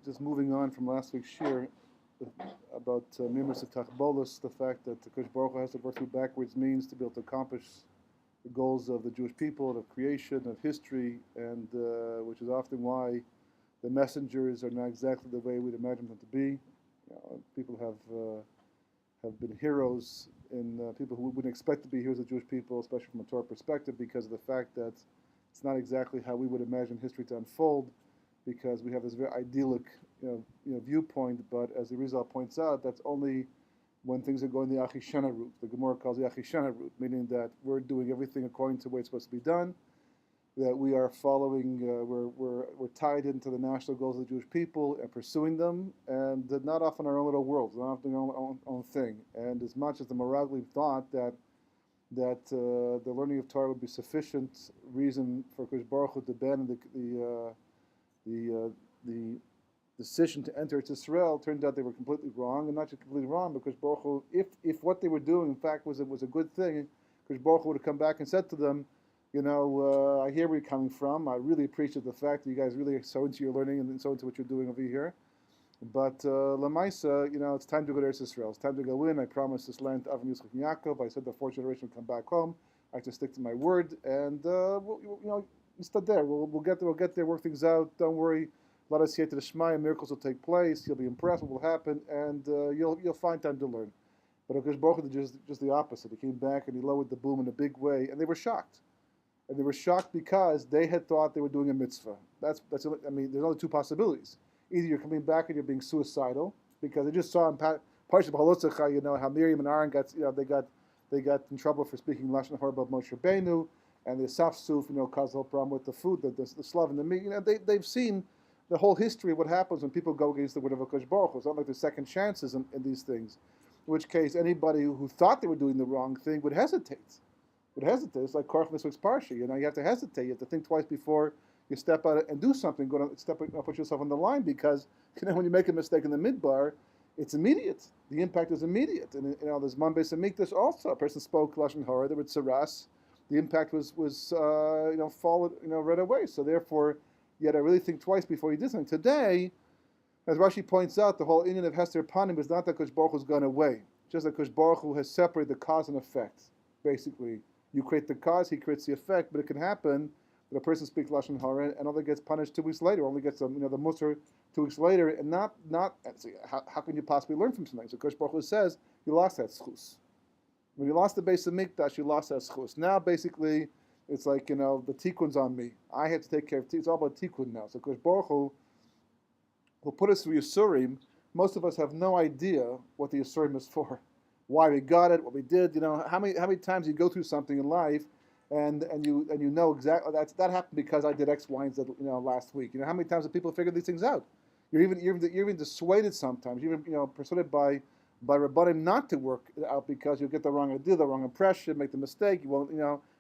just moving on from last week's shir about Mimus Tachbolus, the fact that the Kosh Baruch Hu has to work through backwards means to be able to accomplish the goals of the Jewish people, of creation, of history, and which is often why the messengers are not exactly the way we'd imagine them to be. People have been heroes in people who wouldn't expect to be heroes of Jewish people, especially from a Torah perspective, because of the fact that it's not exactly how we would imagine history to unfold, because we have this very idyllic viewpoint. But as the Rizal points out, that's only when things are going the Achishana route. The Gemara calls the Achishana route, meaning that we're doing everything according to the way it's supposed to be done, that we are following, we're tied into the national goals of the Jewish people and pursuing them, and not often our own little worlds, not often our own thing. And as much as the Meraglim thought that the learning of Torah would be sufficient reason for Kosh Baruch Hu to abandon the decision to enter Israel, turned out they were completely wrong, and not just completely wrong, because Baruch Hu, if what they were doing in fact was a good thing, Kosh Baruch Hu would have come back and said to them, I hear where you're coming from. I really appreciate the fact that you guys really are so into your learning and so into what you're doing over here. But Lamaisa, it's time to go to Eretz Israel. It's time to go in. I promised this land to Avram Yitzchak and Yaakov. I said the fourth generation will come back home. I have to stick to my word, and we'll start there. We'll get there. We'll get there. Work things out. Don't worry. Let us hear to the Shema. Miracles will take place. You'll be impressed. What will happen, and you'll find time to learn. But Akash Baruch Hu did just the opposite. He came back and he lowered the boom in a big way, and they were shocked. And they were shocked because they had thought they were doing a mitzvah. There's only two possibilities. Either you're coming back and you're being suicidal, because they just saw in Parashas Shlach, how Miriam and Aaron got in trouble for speaking lashon hara about Moshe Rabbeinu, and the safsuf, caused the whole problem with the food, the slav and the meat. They've seen the whole history of what happens when people go against the word of HaKadosh Baruch Hu. It's not like there's second chances in these things. In which case, anybody who thought they were doing the wrong thing would hesitate. It's like Korach this week's Parsha. You have to hesitate. You have to think twice before you step out and do something. Put yourself on the line, because when you make a mistake in the midbar, it's immediate. The impact is immediate. And there's Man Beis Hamikdash also. A person spoke lashon hara, there was saras. The impact was followed right away. So therefore, you had to really think twice before you did something. Today, as Rashi points out, the whole Indian of Hester Panim is not that Kosh Baruch Hu has gone away. Just that Kosh Baruch Hu has separated the cause and effect. Basically, you create the cause, he creates the effect. But it can happen that a person speaks lashon hara and only gets punished 2 weeks later, only gets the musar 2 weeks later, and not. So how can you possibly learn from something? So Kosh Baruch Hu says you lost that schus. When you lost the Beis Hamikdash, you lost that schus. Now basically, it's like the Tikkun's on me. I have to take care of it. It's all about Tikkun now. So Kosh Baruch Hu will put us through Yisurim. Most of us have no idea what the Yisurim is for, why we got it, what we did. How many times you go through something in life, and you know exactly that happened because I did X, Y, and Z last week. How many times have people figured these things out? You're even dissuaded sometimes. You're even persuaded by Rabbanim not to work it out because you'll get the wrong idea, the wrong impression, make the mistake. You won't.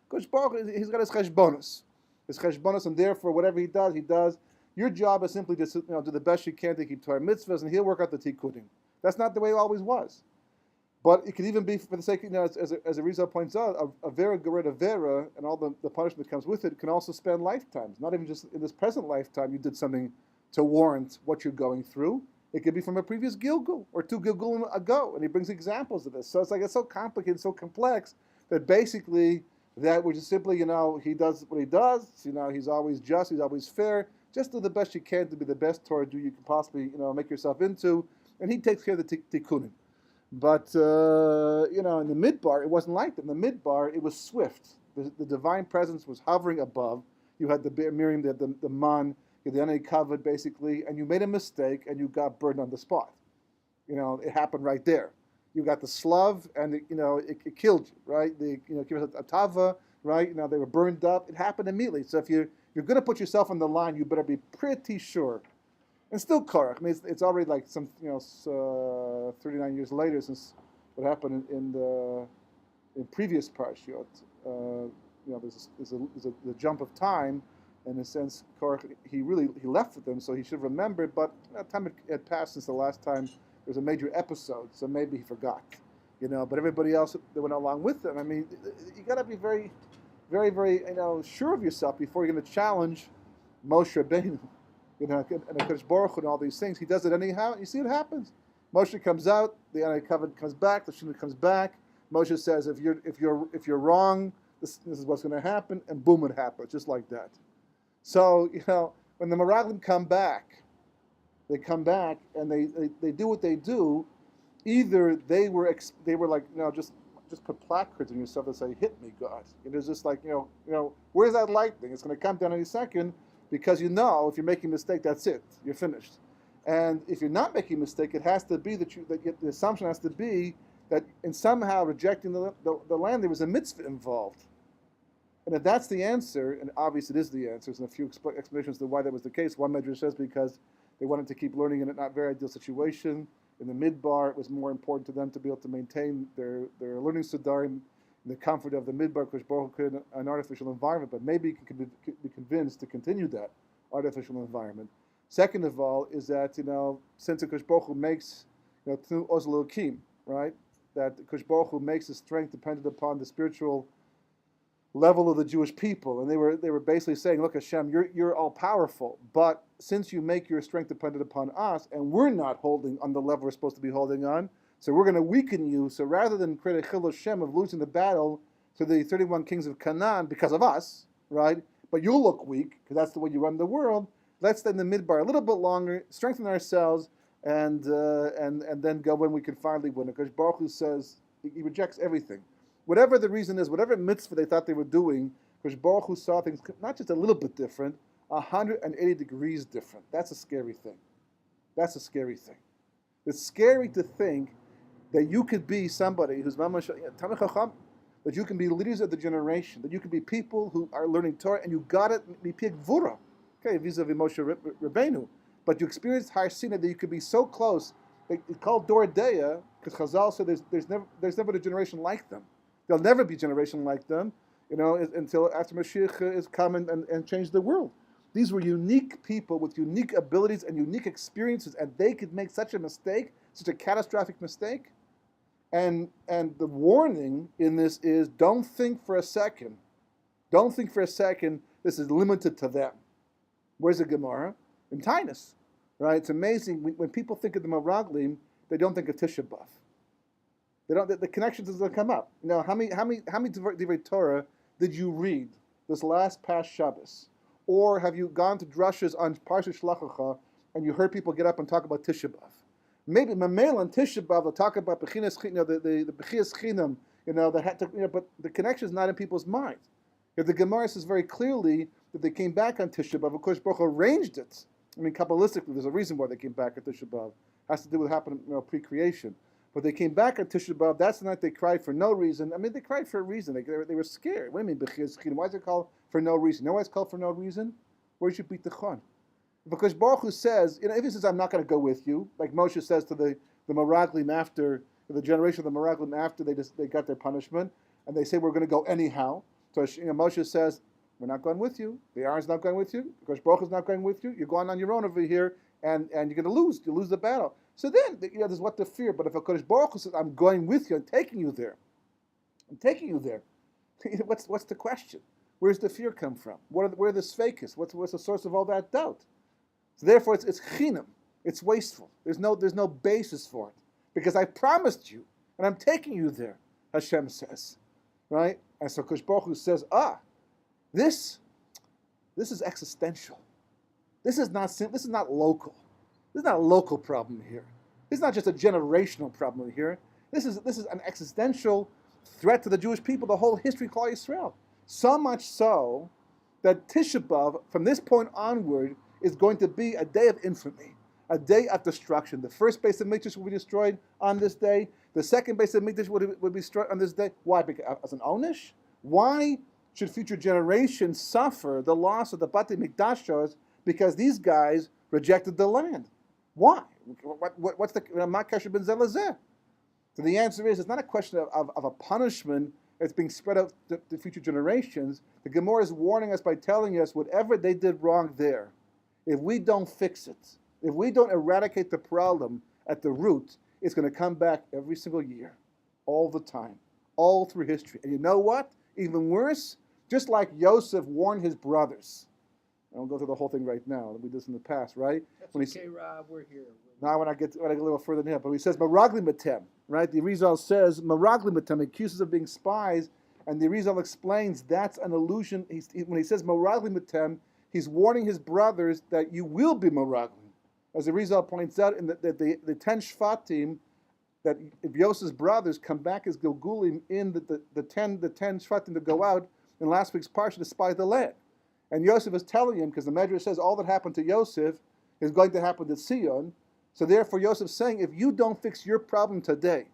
Kosh Baruch Hu, he's got his cheshbonos, and therefore whatever he does, he does. Your job is simply to do the best you can to keep Torah mitzvahs, and he'll work out the tikkunim. That's not the way it always was. But it could even be, for the sake, as a Rizal points out, a vera gereda vera, and all the punishment that comes with it, can also span lifetimes. Not even just in this present lifetime, you did something to warrant what you're going through. It could be from a previous Gilgul or 2 Gilgulim ago, and he brings examples of this. So it's so complicated, so complex, that basically that we're just simply, he does what he does. He's always just, he's always fair. Just do the best you can to be the best Torah Jew you can possibly, make yourself into, and he takes care of the tikkunim. But in the midbar, it wasn't like that. In the midbar, it was swift. The divine presence was hovering above. You had the Miriam, the man, you had the enemy covered basically, and you made a mistake and you got burned on the spot. It happened right there. You got the slav, and it killed you, right? The atava, right? They were burned up. It happened immediately. So if you're going to put yourself on the line, you better be pretty sure. And still Korach. It's already like 39 years later since what happened in previous Parashot. There's a jump of time. In a sense, Korach, he left with them, so he should have remembered. But time had passed since the last time there was a major episode, so maybe he forgot. But everybody else that went along with him. You got to be very, very, very, sure of yourself before you're going to challenge Moshe Rabbeinu. and HaKadosh Baruch Hu and all these things. He does it anyhow, and you see what happens. Moshe comes out, the covenant comes back, the Shina comes back. Moshe says, if you're wrong, this is what's going to happen, and boom, it happens, just like that. So, when the Meraglim come back and they do what they do. Either they were like, just put placards on yourself that say, "Hit me, God." It's just like, where's that lightning? It's going to come down any second, because if you're making a mistake, that's it, you're finished. And if you're not making a mistake, it has to be that the assumption has to be that in somehow rejecting the land, there was a mitzvah involved. And if that's the answer, and obviously it is the answer, there's a few explanations to why that was the case. One measure says because they wanted to keep learning in a not very ideal situation. In the midbar, it was more important to them to be able to maintain their learning sudarim in the comfort of the midbar, because Baruch Hu created an artificial environment, but maybe you can be convinced to continue that artificial environment. Second of all is that, since the Baruch Hu makes, through Ozlokim, right, that the Baruch Hu makes his strength dependent upon the spiritual level of the Jewish people, and they were basically saying, look, Hashem, you're all powerful, but since you make your strength dependent upon us, and we're not holding on the level we're supposed to be holding on, so we're going to weaken you. So rather than create a chil Hashem of losing the battle to the 31 kings of Canaan because of us, right? But you'll look weak because that's the way you run the world. Let's stay in the midbar a little bit longer, strengthen ourselves, and then go when we can finally win it. Because Baruch Hu says he rejects everything. Whatever the reason is, whatever mitzvah they thought they were doing, because Baruch Hu saw things not just a little bit different, 180 degrees different. That's a scary thing. That's a scary thing. It's scary to think that you could be somebody who's mamash, that you can be leaders of the generation, that you can be people who are learning Torah, and you got it, mipik vura, okay, vis-a-vis Moshe Rabbeinu. But you experienced Har Sinai that you could be so close. It's called Dor Deya, because Chazal said there's never a generation like them. There'll never be a generation like them, until after Mashiach is come and change the world. These were unique people with unique abilities and unique experiences, and they could make such a mistake, such a catastrophic mistake. And the warning in this is, don't think for a second this is limited to them. Where's the Gemara? In Tainus, right? It's amazing when people think of the Meraglim, they don't think of Tisha B'Av. They don't. The connections doesn't come up. How many Divrei Torah did you read this last past Shabbos, or have you gone to drushes on Parashas Shlach and you heard people get up and talk about Tisha B'Av? Maybe Mamel and Tisha B'Av they'll talk about the Bechias Chinam, but the connection is not in people's minds. If the Gemara says very clearly that they came back on Tisha B'Av, of course Baruch Hu arranged it. Kabbalistically, there's a reason why they came back on Tisha B'Av. It has to do with what happened, pre-creation. But they came back on Tisha B'Av. That's the night they cried for no reason. They cried for a reason. They were scared. What do you mean, Bechias Chinam? Why is it called for no reason? You know why it's called for no reason? Where should beat the Chon? Because Baruch Hu says, if he says, I'm not going to go with you, like Moshe says to the Meraglim after, the generation of the Meraglim after they got their punishment, and they say, we're going to go anyhow. So Moshe says, we're not going with you. The Aaron's not going with you. Because Baruch Hu's not going with you. You're going on your own over here, and you're going to lose. You lose the battle. So then, there's what to fear. But if HaKadosh Baruch Hu says, I'm going with you, I'm taking you there. What's the question? Where's the fear come from? Where are the sfeikis? What's the source of all that doubt? So therefore, it's chinam. It's wasteful. There's no basis for it. Because I promised you, and I'm taking you there, Hashem says. Right? And so HaKadosh Baruch Hu says, this is existential. This is not local. This is not a local problem here. This is not just a generational problem here. This is an existential threat to the Jewish people, the whole history of Klal Yisrael. So much so that Tisha B'Av, from this point onward, is going to be a day of infamy, a day of destruction. The first base of Mikdash will be destroyed on this day. The second base of Mikdash will be destroyed on this day. Why? Because, as an onish? Why should future generations suffer the loss of the Batei Mikdashos because these guys rejected the land? Why? What's the Makasher ben Zelazeh? So the answer is, it's not a question of a punishment that's being spread out to future generations. The Gemara is warning us by telling us whatever they did wrong there, if we don't fix it, if we don't eradicate the problem at the root, it's going to come back every single year, all the time, all through history. And you know what? Even worse, just like Yosef warned his brothers, I won't go through the whole thing right now. We did this in the past, right? That's okay, Rob. We're here. Now when I get a little further than here, but he says Meraglim Matem, right? The Arizal says Meraglim Matem, accuses of being spies, and the Arizal explains that's an allusion. When he says Meraglim Matem, he's warning his brothers that you will be Meraglim. As the Arizal points out, in the 10 Shvatim, that if Yosef's brothers come back as Gilgulim in the 10 Shvatim to go out in last week's Parsha to spy the land. And Yosef is telling him, because the Medrash says all that happened to Yosef is going to happen to Sion. So therefore Yosef's saying, if you don't fix your problem today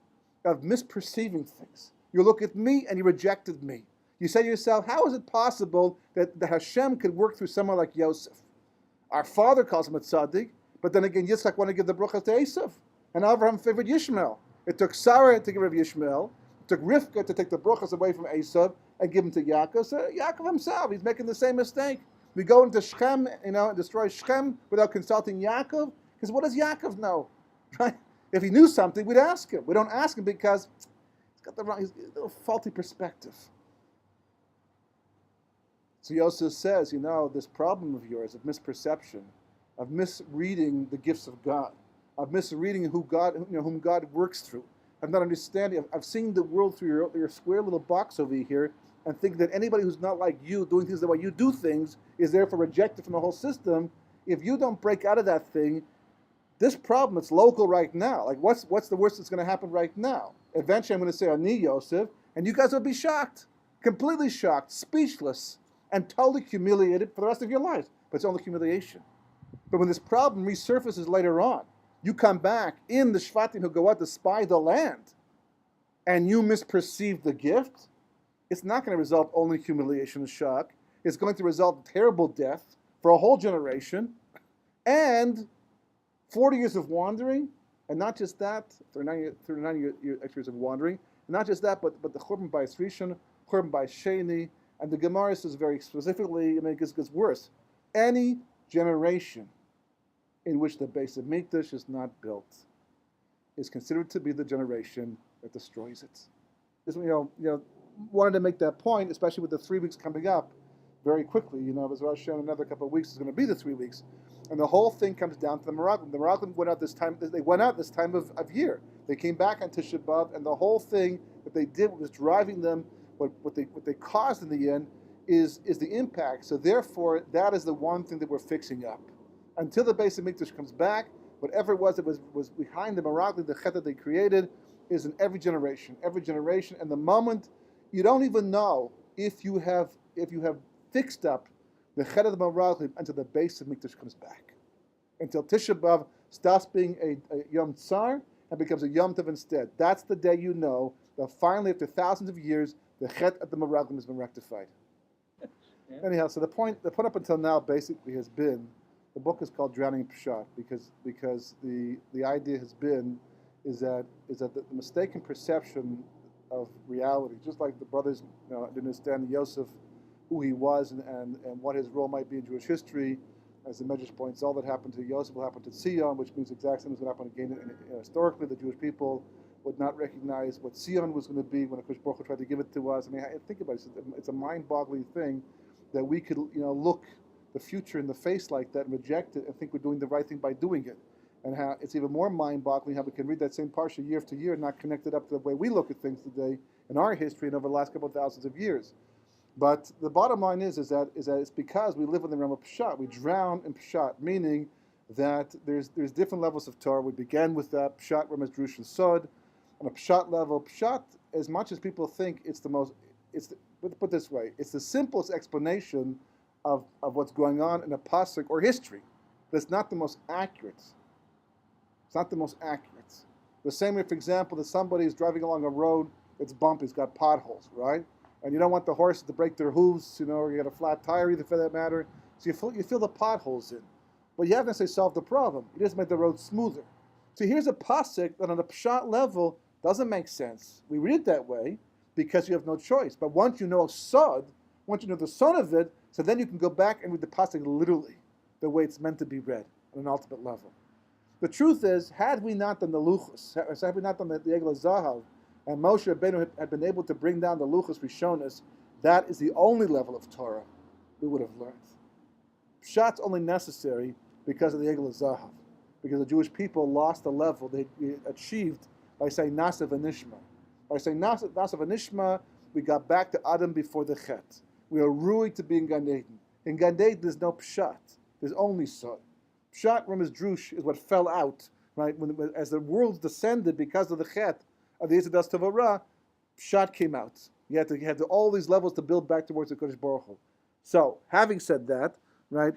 of misperceiving things, you look at me and you rejected me. You say to yourself, how is it possible that the Hashem could work through someone like Yosef? Our father calls him a tzaddik, but then again Yitzchak wanted to give the brachas to Esav. And Abraham favored Yishmael. It took Sarah to give her Yishmael. It took Rivka to take the brachas away from Esav and give them to Yaakov. So Yaakov himself, he's making the same mistake. We go into Shechem, and destroy Shechem without consulting Yaakov. Because what does Yaakov know? Right? If he knew something, we'd ask him. We don't ask him because he's got he's a little faulty perspective. So Yosef says, this problem of yours of misperception, of misreading the gifts of God, of misreading whom God works through, of not understanding, of seeing the world through your square little box over here, and think that anybody who's not like you, doing things the way you do things, is therefore rejected from the whole system. If you don't break out of that thing, this problem, it's local right now. Like, what's the worst that's going to happen right now? Eventually, I'm going to say, Ani Yosef, and you guys will be shocked, completely shocked, speechless, and totally humiliated for the rest of your lives. But it's only humiliation. But when this problem resurfaces later on, you come back in the Shvatim who go out to spy the land, and you misperceive the gift, it's not going to result only in humiliation and shock. It's going to result in terrible death for a whole generation, and 40 years of wandering, and not just that, 39 years of wandering, and not just that, but the Churban by Rishon, Churban by Sheni, and the Gemara says very specifically, it gets worse. Any generation in which the base of Mikdash is not built is considered to be the generation that destroys it. This, wanted to make that point, especially with the 3 weeks coming up very quickly. As Rosh Hashanah, another couple of weeks is going to be the 3 weeks. And the whole thing comes down to the Meraglim. The Meraglim went out this time. They went out this time of year. They came back on Tisha B'Av, and the whole thing that they did was driving them. What they caused in the end is the impact. So therefore, that is the one thing that we're fixing up. Until the base of Mikdash comes back, whatever it was that was behind the Meraglim, the chet that they created, is in every generation. Every generation, and the moment you don't even know if you have fixed up the chet of the Meraglim until the base of Mikdash comes back. Until Tisha B'Av stops being a Yom Tsar and becomes a Yom Tov instead. That's the day you know that finally, after thousands of years, the chet of the Meraglim has been rectified. Yeah. Anyhow, so the point up until now basically has been, the book is called Drowning in Pshat because the idea has been is that the mistaken perception of reality, just like the brothers didn't understand Yosef, who he was and what his role might be in Jewish history. As the Medrash points, all that happened to Yosef will happen to Sion, which means exact same as what happened again. Historically, the Jewish people would not recognize what Sion was going to be when HaKadosh Baruch Hu tried to give it to us. I mean, think about it. It's a mind-boggling thing that we could look the future in the face like that and reject it and think we're doing the right thing by doing it. And how it's even more mind-boggling how we can read that same parsha year after year and not connect it up to the way we look at things today in our history and over the last couple of thousands of years. But the bottom line is that it's because we live in the realm of Pshat. We drown in Pshat, meaning that there's different levels of Torah. We began with that Pshat, Remez, Drush, and Sod. On a Pshat level, Pshat, as much as people think put it this way, it's the simplest explanation of what's going on in a pasuk or history, but it's not the most accurate. It's not the most accurate. The same way, for example, that somebody is driving along a road, it's bumpy, it's got potholes, right? And you don't want the horses to break their hooves, or you got a flat tire either for that matter. So you fill the potholes in. But you haven't necessarily solved the problem. You just made the road smoother. So here's a pasuk that on a pshat level doesn't make sense. We read it that way because you have no choice. But once you know sod, once you know the son of it, so then you can go back and read the pasuk literally, the way it's meant to be read on an ultimate level. The truth is, had we not done the luchos, had we not done the Egel Zahav, and Moshe Rabbeinu had been able to bring down the luchos Rishonos, that is the only level of Torah we would have learned. Pshat's only necessary because of the Egel Zahav, because the Jewish people lost the level they achieved by saying Nasa v'nishma. By saying Nasa v'nishma, we got back to Adam before the Chet. We are ruined to be in Gan Eden. In Gan Eden, there's no Pshat. There's only Sod. Pshat, Ramas Drush, is what fell out, right? As the worlds descended because of the Chet of the Yitzadas Tavara, Pshat came out. You had to all these levels to build back towards the Kodesh Baruch Hu. So, having said that, right,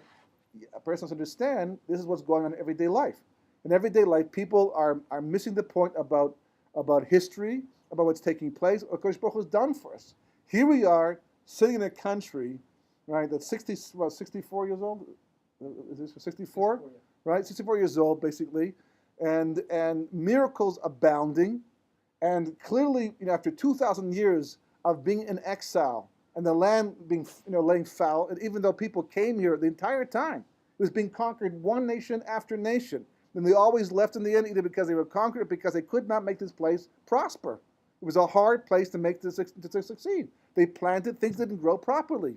a person must understand this is what's going on in everyday life. In everyday life, people are missing the point about history, about what's taking place, what Kodesh Baruch Hu has done for us. Here we are, sitting in a country, right, that's 64 years old? Is this 64? Right, 64 years old, basically, and miracles abounding, and clearly, after 2,000 years of being in exile, and the land being, laying foul, and even though people came here the entire time, it was being conquered one nation after nation. And they always left in the end, either because they were conquered or because they could not make this place prosper. It was a hard place to make this to succeed. They planted, things didn't grow properly,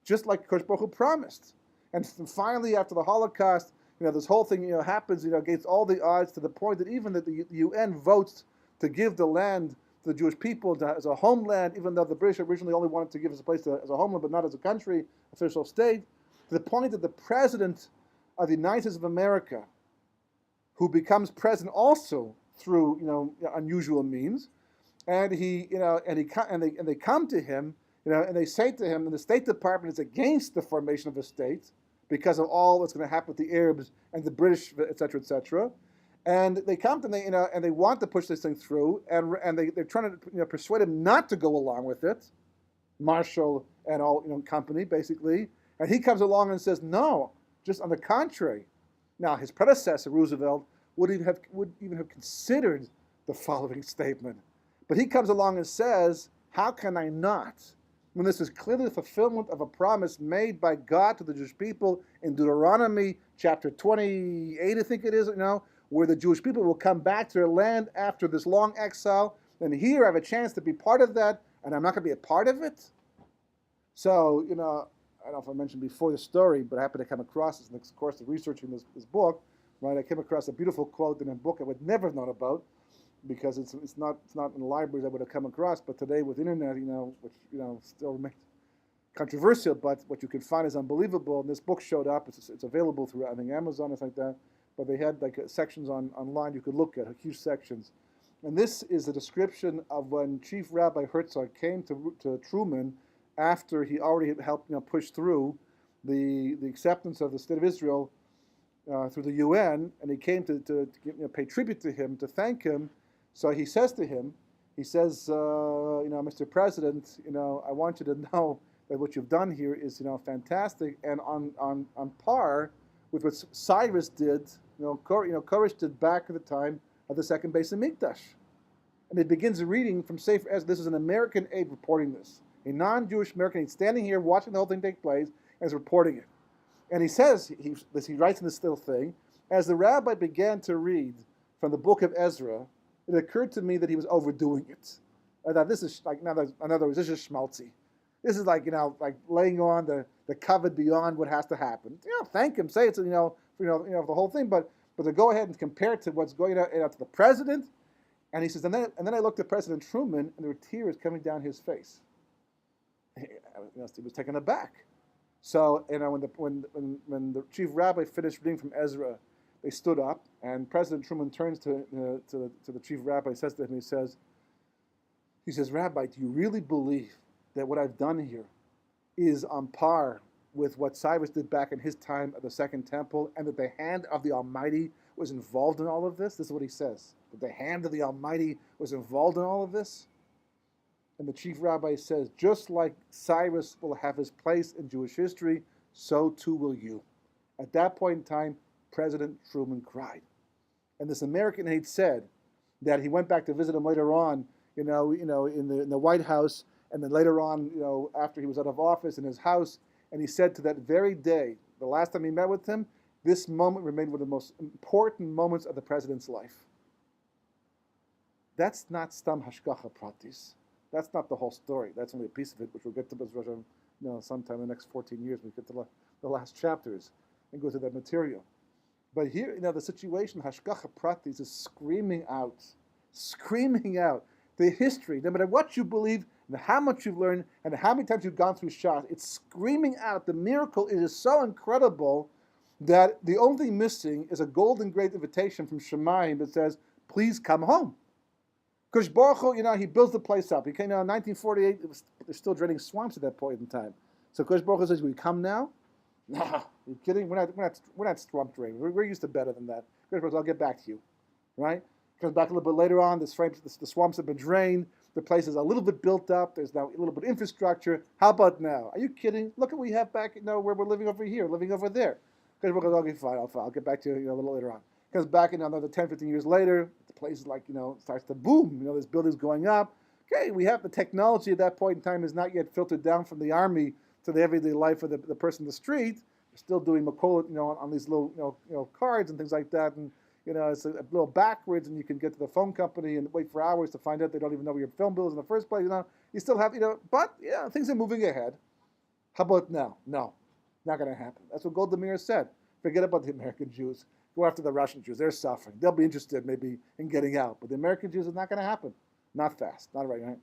just like Kodesh Baruch Hu promised. And finally, after the Holocaust, this whole thing, happens, against all the odds, to the point that even that the UN votes to give the land to the Jewish people as a homeland, even though the British originally only wanted to give us a place as a homeland, but not as a country, official state, to the point that the president of the United States of America, who becomes president also through unusual means, and they come to him, and they say to him, and the State Department is against the formation of a state because of all that's going to happen with the Arabs and the British, etc., etc. And they come to him, and they want to push this thing through, and they're trying to persuade him not to go along with it, Marshall and all company basically, and he comes along and says no, just on the contrary. Now his predecessor Roosevelt would even have considered the following statement, but he comes along and says, "How can I not? When this is clearly the fulfillment of a promise made by God to the Jewish people in Deuteronomy chapter 28, I think it is, where the Jewish people will come back to their land after this long exile, and here I have a chance to be part of that, and I'm not going to be a part of it." So, I don't know if I mentioned before the story, but I happened to come across this in the course of researching this book, right? I came across a beautiful quote in a book I would never have known about, because it's not in the libraries I would have come across, but today with internet, which still remains controversial, but what you can find is unbelievable. And this book showed up. It's available through, I think, Amazon or something like that. But they had sections online you could look at, huge sections. And this is a description of when Chief Rabbi Herzog came to Truman after he already had helped push through the acceptance of the State of Israel through the UN, and he came to pay tribute to him, to thank him. So he says to him, Mr. President, I want you to know that what you've done here is fantastic and on par with what Cyrus did, Koresh did back at the time of the second Beis Hamikdash. And it begins reading from Sefer Ezra. This is an American aide reporting this. A non-Jewish American aide standing here watching the whole thing take place and is reporting it. And he says, he writes in this little thing, as the rabbi began to read from the book of Ezra, it occurred to me that he was overdoing it. I thought, this is in other words, this is schmaltzy. This is like laying on the covet beyond what has to happen. Thank him, say it's for the whole thing, but to go ahead and compare it to what's going out to the president, and he says, and then I looked at President Truman, and there were tears coming down his face. He was taken aback. So when the chief rabbi finished reading from Ezra, they stood up, and President Truman turns to the chief rabbi, says to him, he says, Rabbi, do you really believe that what I've done here is on par with what Cyrus did back in his time at the Second Temple, and that the hand of the Almighty was involved in all of this? This is what he says, that the hand of the Almighty was involved in all of this? And the chief rabbi says, just like Cyrus will have his place in Jewish history, so too will you. At that point in time, President Truman cried. And this American aide said that he went back to visit him later on, in the White House, and then later on, after he was out of office, in his house, and he said to that very day, the last time he met with him, this moment remained one of the most important moments of the president's life. That's not stam hashgacha pratis. That's not the whole story. That's only a piece of it, which we'll get to sometime in the next 14 years. We get to the last chapters and go through that material. But here, the situation, Hashgacha Pratis, is screaming out the history. No matter what you believe, and how much you've learned, and how many times you've gone through Pshat, it's screaming out. The miracle is so incredible that the only thing missing is a golden great invitation from Shemayim that says, please come home. Because Baruch Hu, he builds the place up. He came in 1948, they're still draining swamps at that point in time. So Baruch Hu says, will you come now? No, are you kidding? We're not swamp draining. We're used to better than that. Baruch Hu, I'll get back to you. Right? Comes back a little bit later on, the swamps have been drained, the place is a little bit built up, there's now a little bit of infrastructure. How about now? Are you kidding? Look at what we have back, where we're living over here, living over there. Baruch Hu, okay, fine, I'll get back to you, a little later on. Comes back another 10, 15 years later, the place is starts to boom. There's buildings going up. Okay, we have the technology at that point in time is not yet filtered down from the army to the everyday life of the person in the street. We're still doing Makolit, on these little, cards and things like that. And, it's a little backwards, and you can get to the phone company and wait for hours to find out they don't even know where your phone bill is in the first place. You still have, but things are moving ahead. How about now? No, not going to happen. That's what Golda Meir said. Forget about the American Jews. Go after the Russian Jews. They're suffering. They'll be interested maybe in getting out. But the American Jews is not going to happen. Not fast. Not right.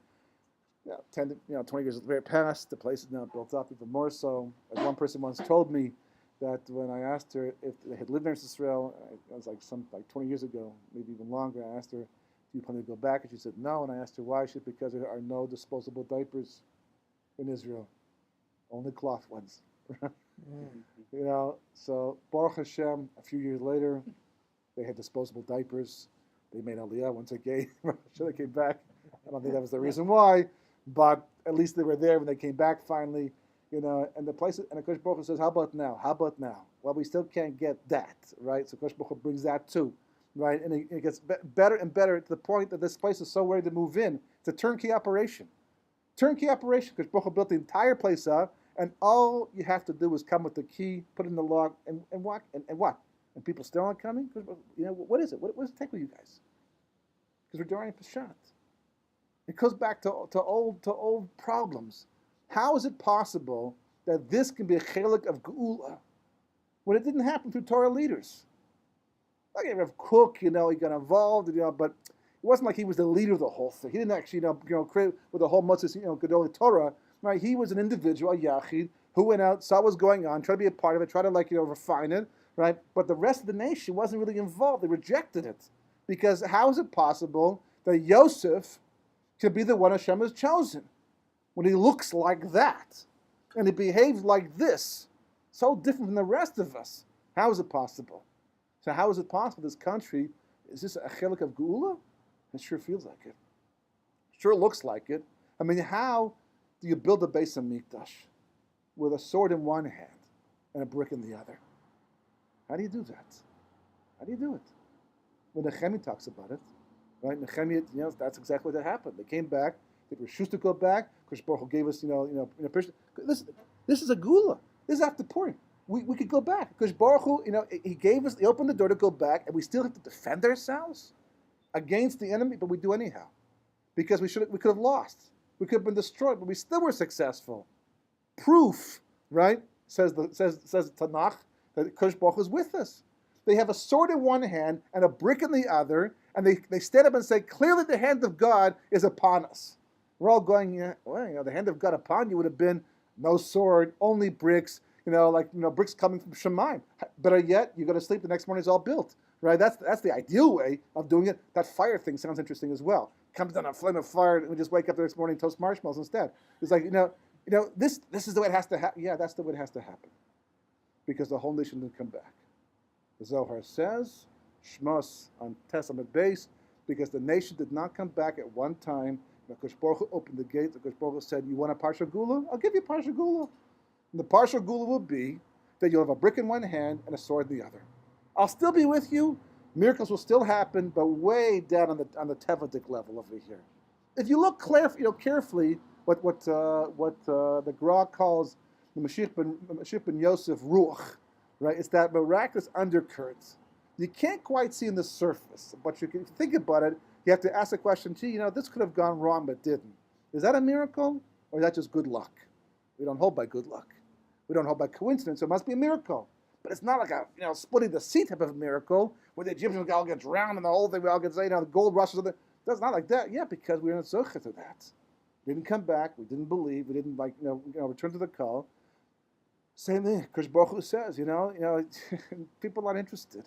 10, 20 years very past, the place is now built up even more so. As one person once told me that when I asked her if they had lived in Israel, it was like 20 years ago, maybe even longer, I asked her, do you plan to go back? And she said no. And I asked her why. She said because there are no disposable diapers in Israel. Only cloth ones. So Baruch Hashem, a few years later, they had disposable diapers. They made Aliyah once again. They came back. I don't think that was the reason why, but at least they were there when they came back finally. And the place, and Akash Baruch Hu says, how about now? How about now? Well, we still can't get that, right? So Akash Baruch Hu brings that too, right? And it gets better and better to the point that this place is so ready to move in. It's a turnkey operation. Akash Baruch Hu built the entire place up. And all you have to do is come with the key, put it in the lock, and what? And what? And people still aren't coming? What is it? What does it take with you guys? Because we're during Pshat. It goes back to old problems. How is it possible that this can be a chelik of Geula when it didn't happen through Torah leaders? Like Rav Kook, he got involved, but it wasn't like he was the leader of the whole thing. He didn't actually, create with the whole Moses, Gedolei Torah. Right, he was an individual, a yachid, who went out, saw what was going on, tried to be a part of it, tried to refine it, right? But the rest of the nation wasn't really involved. They rejected it. Because how is it possible that Yosef could be the one Hashem has chosen when he looks like that and he behaves like this, so different from the rest of us? How is it possible? So how is it possible this country, is this a chelik of Geula? It sure feels like it. Sure looks like it. I mean, how do you build a base of Mikdash with a sword in one hand and a brick in the other? How do you do that? How do you do it? When Nehemiah talks about it, right? Nehemiah, that's exactly what happened. They came back. They were shoes to go back. Because Baruch Hu gave us, this is a gula. This is after Purim. We could go back because Baruch Hu, he gave us. He opened the door to go back, and we still have to defend ourselves against the enemy, but we do anyhow because we could have lost. We could have been destroyed, but we still were successful. Proof, right? Says Tanakh that Kodesh Baruch Hu is with us. They have a sword in one hand and a brick in the other, and they stand up and say, clearly the hand of God is upon us. We're all going, the hand of God upon you would have been no sword, only bricks, bricks coming from Shemayim. Better yet, you go to sleep, the next morning it's all built, right? That's the ideal way of doing it. That fire thing sounds interesting as well. Comes down a flame of fire, and we just wake up the next morning and toast marshmallows instead. It's like, this is the way it has to happen. Yeah, that's the way it has to happen. Because the whole nation didn't come back. The Zohar says, Shmos on Testament base, because the nation did not come back at one time. Kodesh Baruch Hu opened the gates. Kodesh Baruch Hu said, you want a Parsha Gula? I'll give you Parsha Gula. And the Parsha Gula will be that you'll have a brick in one hand and a sword in the other. I'll still be with you. Miracles will still happen, but way down on the Tevadik level over here. If you look carefully, what the Gra calls the Mashiach ben Yosef Ruach, right? It's that miraculous undercurrent. You can't quite see in the surface, but you can think about it. You have to ask the question, this could have gone wrong, but didn't. Is that a miracle, or is that just good luck? We don't hold by good luck. We don't hold by coincidence, so it must be a miracle. But it's not like a splitting the sea type of miracle where the Egyptians all get drowned and the whole thing we all get the gold rushes. That's not like that. Yeah, because we're in a zocha to that. We didn't come back. We didn't believe. We didn't return to the call. Same thing. Krish Baruch Hu says, people are not interested.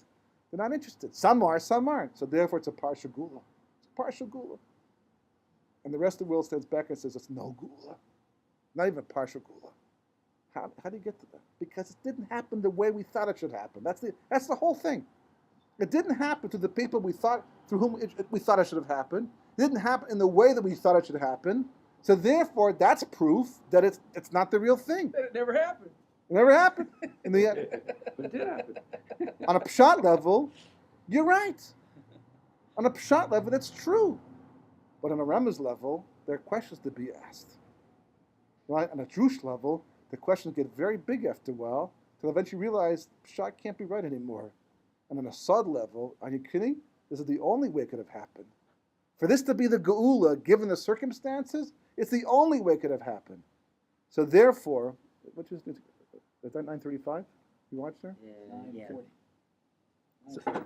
They're not interested. Some are, some aren't. So therefore, it's a partial gula. It's a partial gula. And the rest of the world stands back and says it's no gula, not even partial gula. How do you get to that? Because it didn't happen the way we thought it should happen. That's the whole thing. It didn't happen to the people through whom we thought it should have happened. It didn't happen in the way that we thought it should happen. So therefore, that's proof that it's not the real thing. It never happened. It never happened. In the end, But it did happen. on a Pshat level, you're right. On a Pshat level, that's true. But on a Remez level, there are questions to be asked. Right? On a Drush level, the questions get very big after a while, till eventually realize Pshat can't be right anymore. And on a Sod level, are you kidding? This is the only way it could have happened. For this to be the Geula, given the circumstances, it's the only way it could have happened. So therefore, is that 9:35? You watch there? Yeah. 9:40.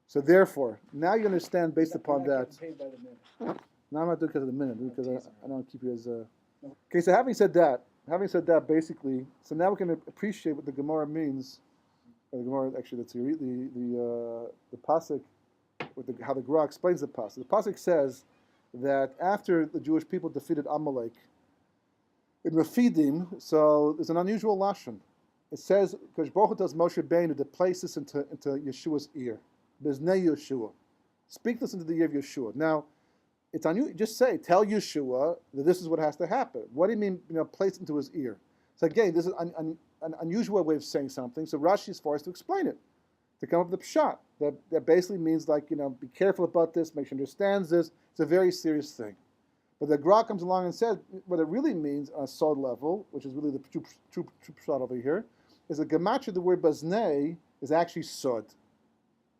So therefore, now you understand based upon You're not that. getting paid by the minute. No, I'm not doing it because of the minute, because I don't keep you as a... Okay, so having said that, basically, so now we can appreciate what the Gemara means. Or the Gemara, actually, that's the pasuk, how the Gra explains the pasuk. The pasuk says that after the Jewish people defeated Amalek in Refidim, so there's an unusual lashon. It says, because Baruch Hu tells Moshe Rabbeinu to place this into Yeshua's ear. Biznei Yeshua. Speak this into the ear of Yeshua. Now, it's unusual. Just say, tell Yeshua that this is what has to happen. What do you mean, place it into his ear? So again, this is an unusual way of saying something. So Rashi is forced to explain it, to come up with the Pshat. That basically means be careful about this, make sure he understands this. It's a very serious thing. But the Gra comes along and says what it really means on a Sod level, which is really the true Pshat over here, is the gematria, the word Baznei, is actually Sod.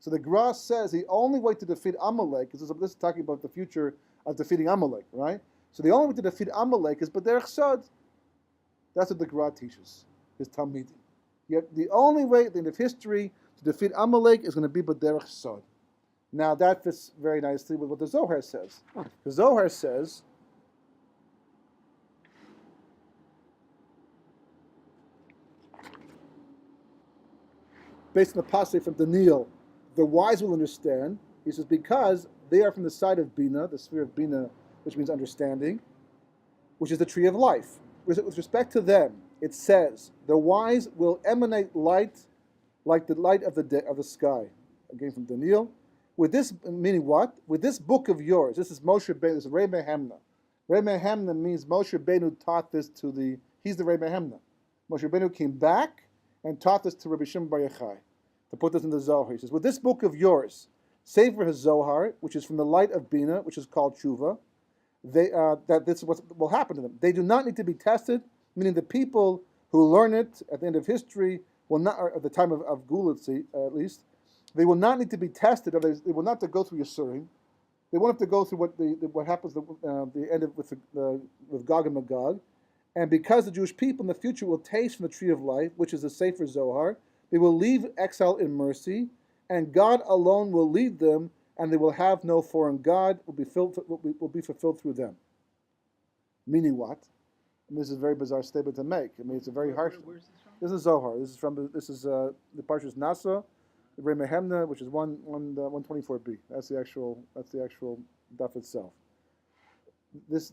So the Gra says the only way to defeat Amalek, this is talking about the future of defeating Amalek, right? So the only way to defeat Amalek is B'derech Sod. That's what the Gra teaches, his Talmidim. Yet the only way at the end of history to defeat Amalek is going to be B'derech Sod. Now that fits very nicely with what the Zohar says. The Zohar says, based on the passage from Daniel, the wise will understand. He says, because they are from the side of Bina, the sphere of Bina, which means understanding, which is the tree of life. With respect to them, it says, the wise will emanate light like the light of the sky. Again from Daniel. With this, meaning what? With this book of yours, this is Moshe Rabbeinu, this is Rei Mehemna. Rei Mehemna means Moshe Rabbeinu taught this he's the Rei Mehemna. Moshe Rabbeinu came back and taught this to Rabbi Shimon Bar Yochai, to put this in the Zohar. He says, with this book of yours, Sefer HaZohar, which is from the light of Bina, which is called Tshuva, that this is what will happen to them. They do not need to be tested, meaning the people who learn it at the end of history will not, or at the time of Gulat, at least, they will not need to be tested, or they will not have to go through Yisurim. They won't have to go through what happens at the end of with Gog and Magog. And because the Jewish people in the future will taste from the tree of life, which is the Sefer Zohar, they will leave exile in mercy, and God alone will lead them, and they will have no foreign God, will be fulfilled through them. Meaning what? I mean, this is a very bizarre statement to make. I mean, it's a very harsh. Where's this from? This is Zohar. This is the Parashas Nasa, the Rei Mehemna, which is 124b. That's the actual daf itself. This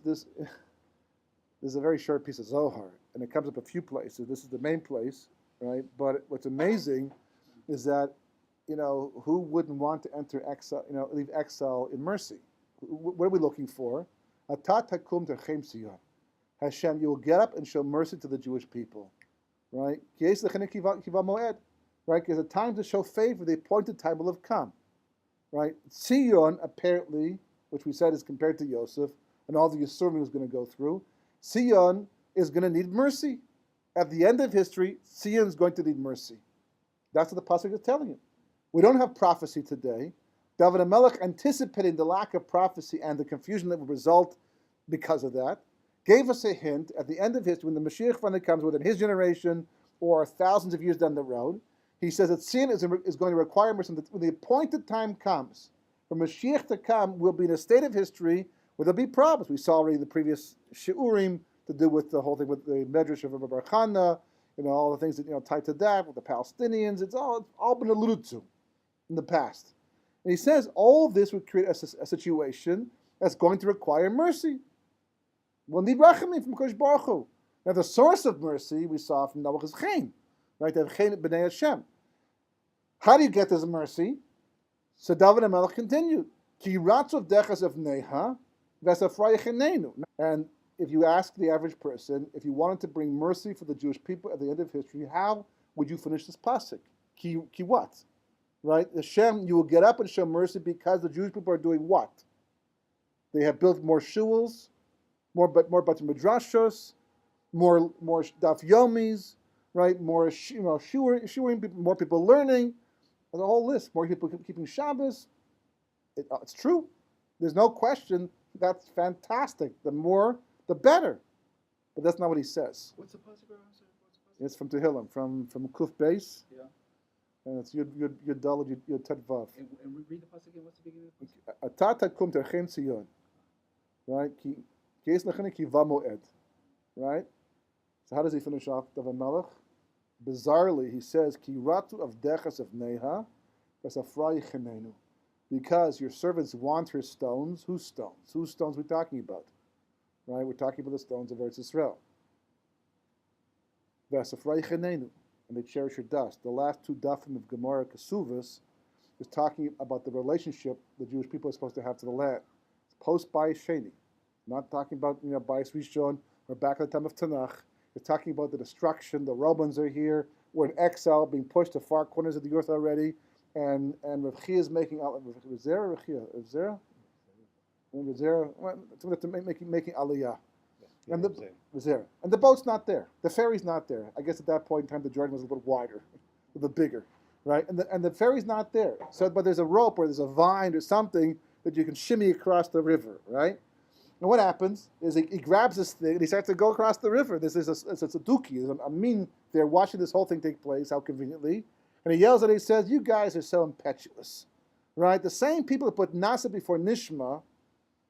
is a very short piece of Zohar, and it comes up a few places. This is the main place, right? But what's amazing is that, who wouldn't want to enter exile, leave exile in mercy? What are we looking for? Atat takum terchem Sion. Hashem, you will get up and show mercy to the Jewish people, right? Right? There's a time to show favor. The appointed time will have come, right? Sion, apparently, which we said is compared to Yosef, and all the Yisurim he was going to go through, Sion is going to need mercy. At the end of history, Sion is going to need mercy. That's what the pasuk is telling you. We don't have prophecy today. David Amalek, anticipating the lack of prophecy and the confusion that would result because of that, gave us a hint at the end of history, when the Mashiach finally comes within his generation, or thousands of years down the road. He says that sin is going to require mercy. When the appointed time comes, for Mashiach to come, we'll be in a state of history where there'll be problems. We saw already the previous shiurim to do with the whole thing with the Medrash of Rabbi Chana, all the things that tied to that with the Palestinians. It's all been alluded to in the past. And he says all this would create a situation that's going to require mercy. We'll need rachamim from Kodesh Baruch Hu. Now the source of mercy we saw from Noach is chen, right? They have chen b'nei Hashem. How do you get this mercy? So David and Amalek continued. Ki ratzu dechas of neha v'safra yechenenu. And if you ask the average person, if you wanted to bring mercy for the Jewish people at the end of history, how would you finish this pasuk? Ki what? Right? Hashem, you will get up and show mercy because the Jewish people are doing what? They have built more shuls, more Beit Midrashos, more daf yomis, right? More shurim, more people learning. There's a whole list. More people keeping Shabbos. It's true. There's no question. That's fantastic. The more, the better. But that's not what he says. What's the pasuk? It's from Tehillim, from Kuf Beis. Yeah. And it's Yud Daled Yud Tet Vav. And read the pasuk again. What's the beginning of the pasuk? Atata kum terchem Tzion. Right? Ki es lechene ki va moed. Right? So how does he finish off David Melech? Bizarrely, he says, Ki ratu of dechas of neha v'safra yechenenu. Because your servants want her stones. Whose stones? Whose stones are we talking about? Right? We're talking about the stones of Eretz Yisrael. V'safra yechenenu. And they cherish her dust. The last two dafim of Gemara Kesuvos is talking about the relationship the Jewish people are supposed to have to the land. It's post Bayis Sheni. Not talking about Bayis Rishon or back at the time of Tanakh. It's talking about the destruction. The Romans are here. We're in exile, being pushed to far corners of the earth already. And Rav Chia is making making aliyah. And the boat's not there. The ferry's not there. I guess at that point in time the Jordan was a little wider, a little bigger, right? And the ferry's not there. So, but there's a rope or there's a vine or something that you can shimmy across the river, right? And what happens is he grabs this thing and he starts to go across the river. It's a duki. There's a mean there watching this whole thing take place. How conveniently, and he yells and he says, "You guys are so impetuous, right? The same people that put nasa before nishma,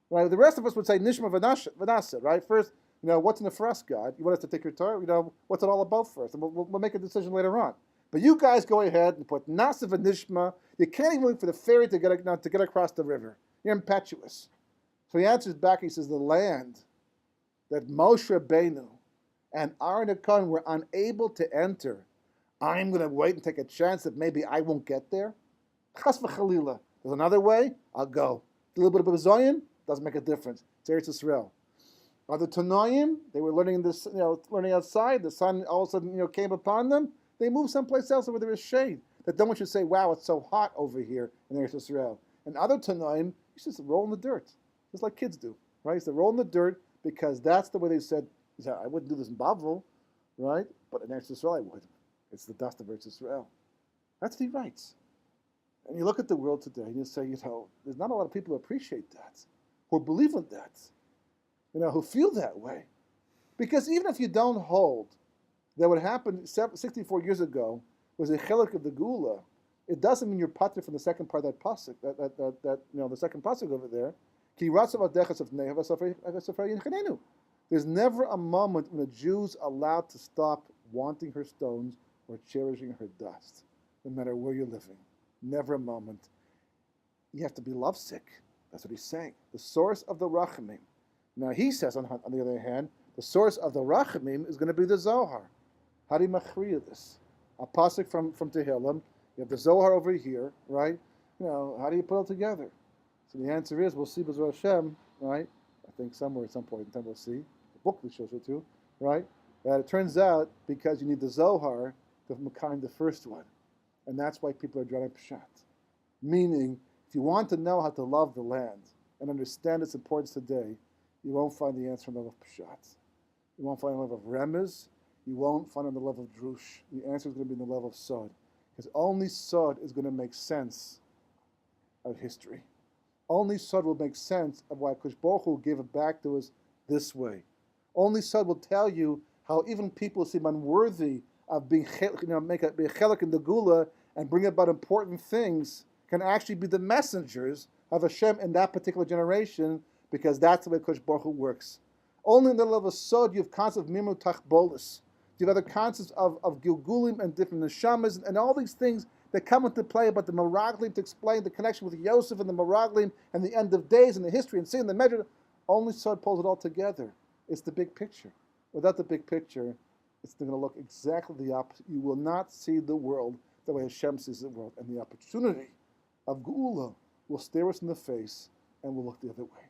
right? The rest of us would say nishma v'nasa, right? First." What's in it for us, God? You want us to take your Torah? What's it all about first? And we'll make a decision later on. But you guys go ahead and put Nasiv and Nishma. You can't even wait for the ferry to get across the river. You're impetuous. So he answers back. He says, the land that Moshe Rabbeinu and Aaron and Cohen were unable to enter, I'm going to wait and take a chance that maybe I won't get there. Chas v'chalila. There's another way. I'll go. A little bit of a zoyin doesn't make a difference. It's Eretz Yisrael. Other Tanoim, they were learning this, learning outside. The sun all of a sudden, came upon them. They moved someplace else where there is shade. That no one should say, "Wow, it's so hot over here in Eretz Yisrael." And other Tanoim, you just roll in the dirt, just like kids do, right? So they roll in the dirt because that's the way they said. I wouldn't do this in Bavel, right? But in Eretz Yisrael, I would. It's the dust of Eretz Yisrael. That's what he writes. And you look at the world today, and you say, there's not a lot of people who appreciate that, who believe in that. Who feel that way. Because even if you don't hold that what happened 64 years ago was a chelik of the Gula, it doesn't mean you're pater from the second part of that pasuk, that the second pasuk over there. There's never a moment when a Jew's allowed to stop wanting her stones or cherishing her dust, no matter where you're living. Never a moment. You have to be lovesick. That's what he's saying. The source of the rachamim. Now he says, on the other hand, the source of the rachamim is going to be the Zohar. How do you machriya this? A pasuk from Tehillim. You have the Zohar over here, right? How do you put it together? So the answer is, we'll see B'ezras Hashem, right? I think somewhere at some point in time we'll see. The book that shows it too, right? That it turns out because you need the Zohar to Makayim the first one, and that's why people are drawing Pshat. Meaning, if you want to know how to love the land and understand its importance today, you won't find the answer on the level of Pshat. You won't find it on the level of Remez. You won't find it on the level of Drush. The answer is going to be on the level of Sod. Because only Sod is going to make sense of history. Only Sod will make sense of why Kosh Baruch Hu gave it back to us this way. Only Sod will tell you how even people seem unworthy of being, be a chelik in the gula and bring about important things can actually be the messengers of Hashem in that particular generation, because that's the way Kosh Baruch Hu works. Only in the level of Sod you have concepts of Mimu Tachbolis. You have other concepts of Gilgulim and different Neshamas and all these things that come into play about the Meraglim to explain the connection with Yosef and the Meraglim and the end of days and the history and seeing the measure. Only Sod pulls it all together. It's the big picture. Without the big picture, it's going to look exactly the opposite. You will not see the world the way Hashem sees the world. And the opportunity of Geula will stare us in the face and we'll look the other way.